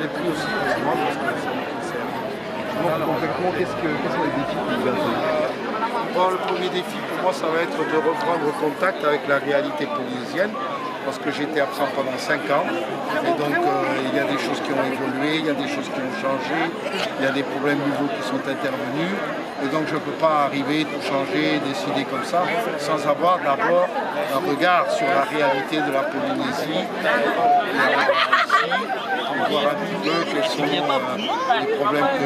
l'ai pris aussi pour moi parce que ça me concerne. Donc, concrètement, quels sont les défis que vous avez? Bon, le premier défi pour moi, ça va être de reprendre contact avec la réalité polynésienne, parce que j'étais absent pendant 5 ans. Et donc, il y a des choses qui ont évolué, il y a des choses qui ont changé, il y a des problèmes nouveaux qui sont intervenus. Et donc, je ne peux pas arriver, tout changer, décider comme ça, sans avoir d'abord un regard sur la réalité de la Polynésie. Voir un petit peu quels sont les problèmes que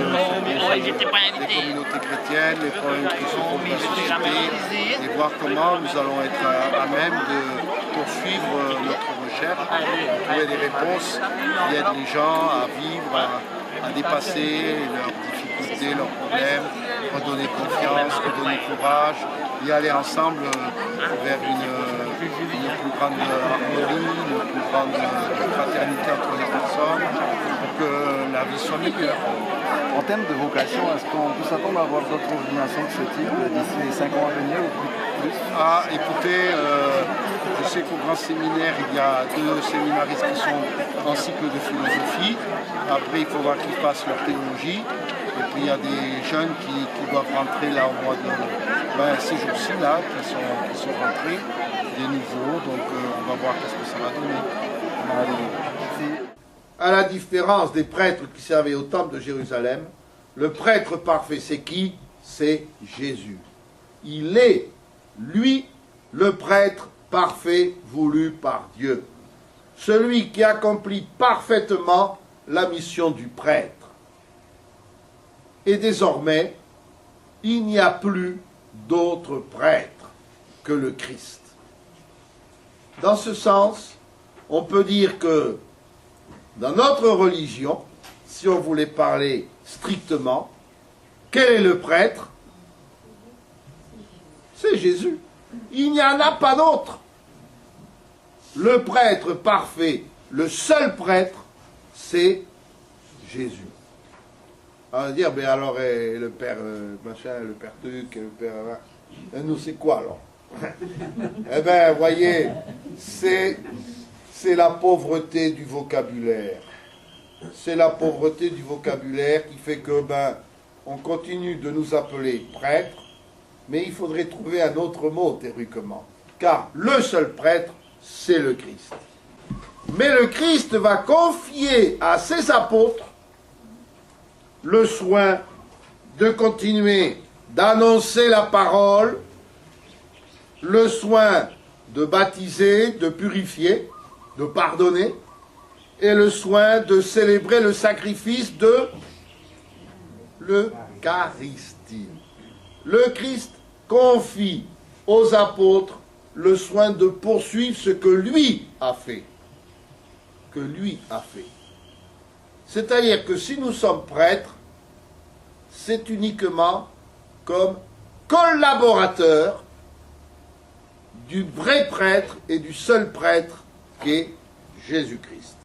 les communautés chrétiennes, les problèmes qui se posent de la société, et voir comment nous allons être à même de poursuivre notre recherche, trouver des réponses qui aident les gens à vivre, à dépasser leurs difficultés, leurs problèmes, redonner confiance, redonner courage, et aller ensemble vers une plus grande harmonie, une plus grande fraternité entre les personnes, pour que la vie soit meilleure. En termes de vocation, est-ce qu'on peut s'attendre à avoir d'autres ordinations de ce type d'ici les 5 ans à venir ou plus? Ah, écoutez, je sais qu'au grand séminaire, il y a 2 séminaristes qui sont en cycle de philosophie. Après, il faut voir qu'ils passent leur théologie. Et puis, il y a des jeunes qui doivent rentrer là au mois de ces jours-ci, là, qui sont rentrés, des nouveaux. Donc, on va voir qu'est-ce que ça va donner. À la différence des prêtres qui servaient au temple de Jérusalem, le prêtre parfait, c'est qui? C'est Jésus. Il est, lui, le prêtre parfait voulu par Dieu. Celui qui accomplit parfaitement la mission du prêtre. Et désormais, il n'y a plus d'autre prêtre que le Christ. Dans ce sens, on peut dire que dans notre religion, si on voulait parler strictement, quel est le prêtre? C'est Jésus. Il n'y en a pas d'autre. Le prêtre parfait, le seul prêtre, c'est Jésus. On va dire, mais alors, le père machin, le père truc, le père... Et nous, c'est quoi alors? Eh bien, voyez, c'est la pauvreté du vocabulaire. C'est la pauvreté du vocabulaire qui fait que, on continue de nous appeler prêtres, mais il faudrait trouver un autre mot théoriquement. Car le seul prêtre, c'est le Christ. Mais le Christ va confier à ses apôtres le soin de continuer d'annoncer la parole, le soin de baptiser, de purifier, de pardonner, et le soin de célébrer le sacrifice de l'Eucharistie. Le Christ confie aux apôtres le soin de poursuivre ce que lui a fait. Que lui a fait. C'est-à-dire que si nous sommes prêtres, c'est uniquement comme collaborateurs du vrai prêtre et du seul prêtre qu'est Jésus-Christ.